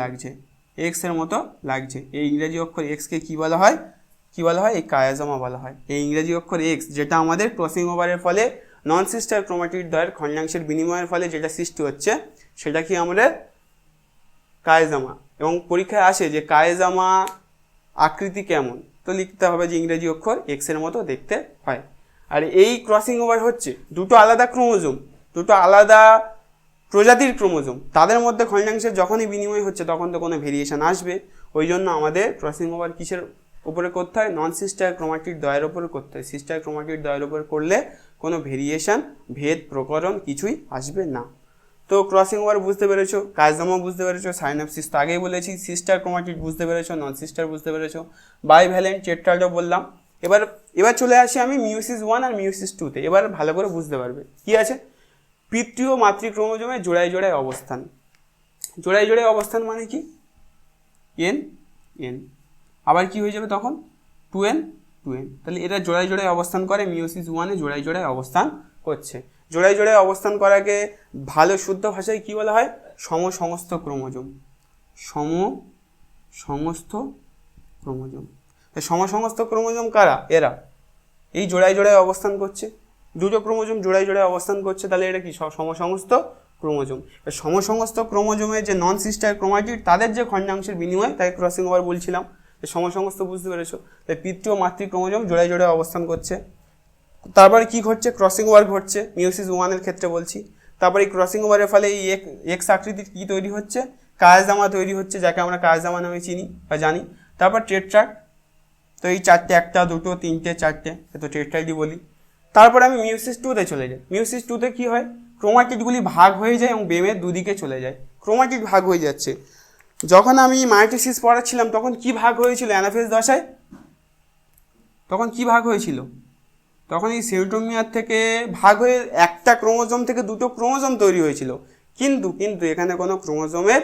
লাগছে। এই ইংরেজি অক্ষর এক্সকে কি বলা হয়, এই কায়াজমা বলা হয়। এই ইংরেজি অক্ষর এক্স, যেটা আমাদের ক্রসিং ওভারের ফলে নন সিস্টার ক্রোমাটিড দ্বয়ের খণ্ডাংশের বিনিময়ের ফলে যেটা সৃষ্টি হচ্ছে, সেটা কি আমাদের কায়াজামা। এবং পরীক্ষায় আসে যে কায়াজামা আকৃতি কেমন, তো লিখতে হবে যে ইংরেজি অক্ষর এক্সের মতো দেখতে হয়। আর এই ক্রসিং ওভার হচ্ছে দুটো আলাদা ক্রোমোজোম, দুটো আলাদা প্রজাতির ক্রোমোজোম, তাদের মধ্যে খণ্ডাংশের যখনই বিনিময় হচ্ছে তখন তো কোনো ভেরিয়েশন আসবে। ওই জন্য আমাদের ক্রসিং ওভার কিসের উপরে করতে হয়, নন সিস্টার ক্রোমাটিড দ্বয়ের উপরে করতে হয়। সিস্টার ক্রোমাটিড দ্বয়ের উপরে করলে কোনো ভেরিয়েশন, ভেদ, প্রকরণ কিছুই আসবে না। তো ক্রসিং ওভার বুঝতে পেরেছো, কাজদামা বুঝতে পেরেছো, সাইনাপসিস তো আগেই বলেছি, সিস্টার ক্রোমাটিড বুঝতে পেরেছো, নন সিস্টার বুঝতে পেরেছো, বাইভ্যালেন্ট, টেট্রাডও বললাম। এবার চলে আসি আমি মিওসিস 1 আর মিওসিস 2-তে। এবার ভালো করে বুঝতে পারবে কি আছে। পিতৃ ও মাতৃ ক্রোমোজোমে জোড়ায় জোড়ায় অবস্থান। জোড়ায় জোড়ায় অবস্থান মানে কি, এন এন, আবার কি হয়ে যাবে তখন 2n 2n। তাহলে এটা জোড়ায় জোড়ায় অবস্থান করে, মিওসিস 1-এ জোড়ায় জোড়ায় অবস্থান করছে। জোড়ায় জোড়ায় অবস্থান করাকে ভালো শুদ্ধ ভাষায় কি বলা হয়, সমসংস্থ ক্রোমোজোম। সমসংস্থ ক্রোমোজোম। সমসংস্থ ক্রোমোজোম কারা, এরা এই জোড়ায় জোড়ায় অবস্থান করছে, দুটো ক্রোমোজোম জোড়ায় জোড়ায় অবস্থান করছে, তাহলে এটা কি সমসংস্থ ক্রোমোজোম। সমসংস্থ ক্রোমোজোমে যে নন সিস্টার ক্রোমাটিড তাদের যে খণ্ডাংশের বিনিময়, তাই ক্রসিং ওভার বলছিলাম। সমসংস্থ বুঝতে পেরেছো, তাই পিতৃ ও মাতৃ ক্রোমোজোম জোড়ায় জোড়ায় অবস্থান করছে। তারপরে কি ঘটছে, ক্রসিং ওভার ঘটছে, মিওসিস 1-এর ক্ষেত্রে বলছি। তারপরে এই ক্রসিং ওভারের ফলে এই এক্স আকৃতির কি তৈরি হচ্ছে, কাজদামা তৈরি হচ্ছে, যাকে আমরা কাজদামা নামে চিনি বা জানি। তারপর টেট্রাড, তো এই চারটে, একটা দুটো তিনটে চারটে, তো টেট্রাইডই বলি। তারপর আমি মিওসিস 2-তে চলে যাই। মিওসিস 2-তে কি হয়, ক্রোমাটিডগুলি ভাগ হয়ে যায় এবং বেমের দুদিকে চলে যায়, ক্রোমাটিড ভাগ হয়ে যাচ্ছে। যখন আমি মায়োসিস পড়াচ্ছিলাম তখন কি ভাগ হয়েছিল অ্যানাফেজ দশায়, তখন কি ভাগ হয়েছিল, তখন এই সেন্ট্রোমিয়ার থেকে ভাগ হয়ে একটা ক্রোমোজোম থেকে দুটো ক্রোমোজোম তৈরি হয়েছিল। কিন্তু এখানে কোনো ক্রোমোজোমের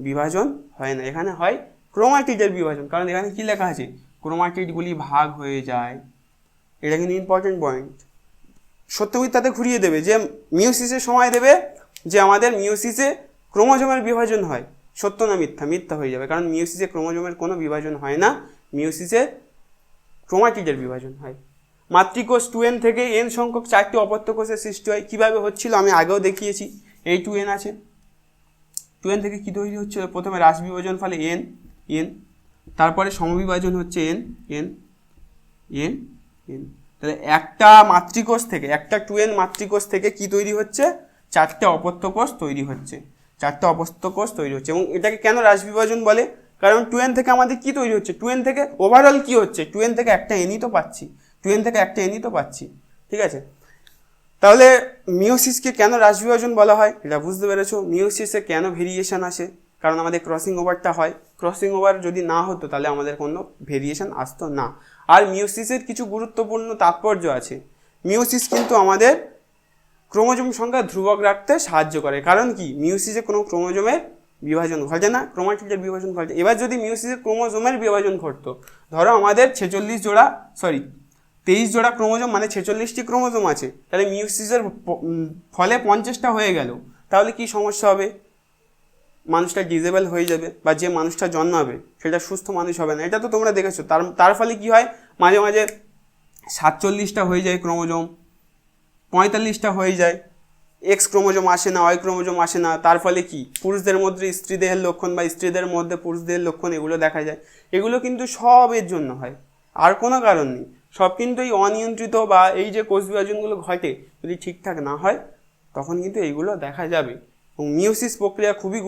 বিভাজন হয় না, এখানে হয় ক্রোমাটিডের বিভাজন। কারণ এখানে কি লেখা আছে, ক্রোমাটিডগুলি ভাগ হয়ে যায়। এটা কিন্তু ইম্পর্টেন্ট পয়েন্ট। সত্যমিথ্যাতে ঘুরিয়ে দেবে, যে মিওসিসের সময় দেবে যে আমাদের মিওসিসে ক্রোমোজোমের বিভাজন হয়, সত্য না মিথ্যা, মিথ্যা হয়ে যাবে। কারণ মিওসিসে ক্রোমোজোমের কোনো বিভাজন হয় না, মিওসিসে ক্রোমাটিডের বিভাজন হয়। মাতৃকোষ 2n থেকে n সংখ্যক 4টি অপত্য কোষের সৃষ্টি হয়। কীভাবে হচ্ছিল আমি আগেও দেখিয়েছি। এই 2n আছে, 2n থেকে কী তৈরি হচ্ছিল, প্রথমে হ্রাস বিভাজন ফলে n, তারপরে সমবিভাজন হচ্ছে n। তাহলে একটা মাতৃকোষ থেকে, একটা 2n মাতৃকোষ থেকে কি তৈরি হচ্ছে, 4টে অপত্য কোষ তৈরি হচ্ছে, 4টে অপত্য কোষ তৈরি হচ্ছে। এবং এটাকে কেন হ্রাস বিভাজন বলে, কারণ 2n থেকে আমাদের কি তৈরি হচ্ছে, 2n থেকে ওভারঅল কি হচ্ছে, 2n থেকে একটা nই তো পাচ্ছি, 2n থেকে একটা nই তো পাচ্ছি, ঠিক আছে। তাহলে মিওসিসকে কেন হ্রাস বিভাজন বলা হয়, এটা বুঝতে পেরেছো। মিওসিসে কেন ভেরিয়েশন আসে, কারণ আমাদের ক্রসিং ওভারটা হয়। ক্রসিং ওভার যদি না হতো তাহলে আমাদের কোনো ভেরিয়েশন আসতো না। আর মিওসিসের কিছু গুরুত্বপূর্ণ তাৎপর্য আছে। মিওসিস কিন্তু আমাদের ক্রোমোজোম সংখ্যা ধ্রুবক রাখতে সাহায্য করে। কারণ কি, মিওসিসে কোনো ক্রোমোজোমের বিভাজন ঘটে না, ক্রোমাটিডের বিভাজন ঘটে। এবার যদি মিওসিসে ক্রোমোজোমের বিভাজন ঘটতো, ধরো আমাদের 23 জোড়া ক্রোমোজোম মানে 46টি ক্রোমোজোম আছে, তাহলে মিওসিসের ফলে 50টা হয়ে গেল, তাহলে কি সমস্যা হবে, মানুষটা ডিজেবল হয়ে যাবে, বা যে মানুষটা জন্মাবে সেটা সুস্থ মানুষ হবে না। এটা তো তোমরা দেখেছো। তার ফলে কি হয়, মাঝে মাঝে 47টা হয়ে যায় ক্রোমোজোম, 45টা হয়ে যায়, এক্স ক্রোমোজোম আসে না, ওয়াই ক্রোমোজোম আসে না। তার ফলে কি, পুরুষদের মধ্যে স্ত্রীদেহের লক্ষণ বা স্ত্রীদের মধ্যে পুরুষদের লক্ষণ এগুলো দেখা যায়। এগুলো কিন্তু সব এর জন্য হয়, আর কোনো কারণ নেই। সব কিন্তু এই অনিয়ন্ত্রিত বা এই যে কোষ বিভাজনগুলো ঘটে, যদি ঠিকঠাক না হয় তখন কিন্তু এইগুলো দেখা যাবে। এবং মিওসিস প্রক্রিয়া খুবই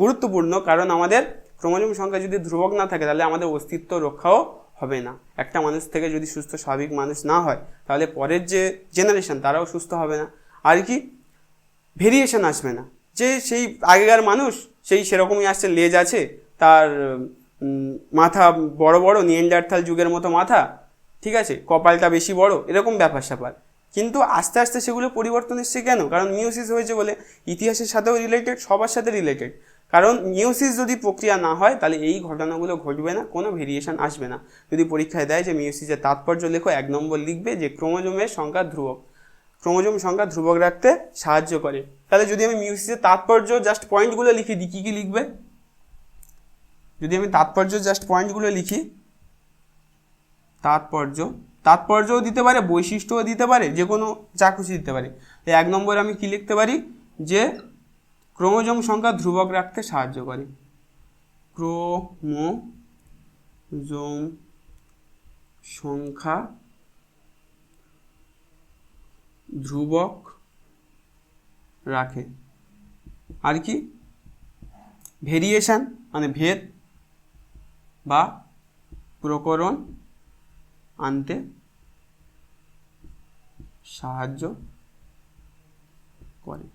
গুরুত্বপূর্ণ, কারণ আমাদের ক্রোমোজোম সংখ্যা যদি ধ্রুবক না থাকে তাহলে আমাদের অস্তিত্ব রক্ষাও হবে না। একটা মানুষ থেকে যদি সুস্থ স্বাভাবিক মানুষ না হয় তাহলে পরের যে জেনারেশন তারাও সুস্থ হবে না, আর কি ভেরিয়েশন আসবে না। যে সেই আগেকার মানুষ সেরকমই আসছে, লেজ আছে, তার মাথা বড় বড়, নিয়েন্ডারথাল যুগের মতো মাথা, ঠিক আছে, কপালটা বেশি বড়, এরকম ব্যাপার স্যাপার। কিন্তু আস্তে আস্তে সেগুলো পরিবর্তন এসছে কেন, কারণ মিওসিস হয়েছে বলে। ইতিহাসের সাথেও রিলেটেড, সবার সাথে রিলেটেড। কারণ মিওসিস যদি প্রক্রিয়া না হয় তাহলে এই ঘটনাগুলো ঘটবে না, কোনো ভেরিয়েশন আসবে না। যদি পরীক্ষায় দেয় যে মিওসিসের তাৎপর্য লেখো, 1 নম্বর লিখবে যে ক্রোমোজোমের সংখ্যা ধ্রুবক, ক্রোমোজোম সংখ্যা ধ্রুবক রাখতে সাহায্য করে। তাহলে যদি আমি মিওসিসের তাৎপর্য জাস্ট পয়েন্টগুলো লিখে দিই, কী লিখবে, যদি আমি তাৎপর্য জাস্ট পয়েন্টগুলো লিখি, তাৎপর্যও দিতে পারে, বৈশিষ্ট্যও দিতে পারে, যে কোনো যা খুশি দিতে পারে। 1 নম্বরে আমি কি লিখতে পারি, যে ক্রোমোজোম সংখ্যা ধ্রুবক রাখতে সাহায্য করে, ক্রোমোজোম সংখ্যা ধ্রুবক রাখে। আর কি, ভেরিয়েশন মানে ভেদ বা প্রকরণ আনতে সাহায্য করে।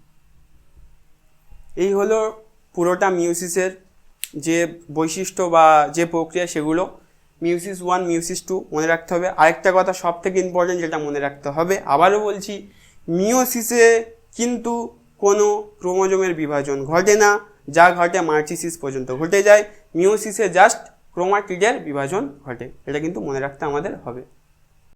এই হলো পুরোটা মিউসিসের যে বৈশিষ্ট্য বা যে প্রক্রিয়া সেগুলো। মিউসিস 1, মিউসিস 2 মনে রাখতে হবে। আরেকটা কথা সব থেকে ইম্পর্টেন্ট যেটা মনে রাখতে হবে, আবারও বলছি, মিওসিসে কিন্তু কোনো ক্রোমোজোমের বিভাজন ঘটে না, যা ঘটে মার্চিসিস পর্যন্ত ঘটে যায়। মিওসিসে জাস্ট ক্রোমাটিডের বিভাজন ঘটে, এটা কিন্তু মনে রাখতে আমাদের হবে।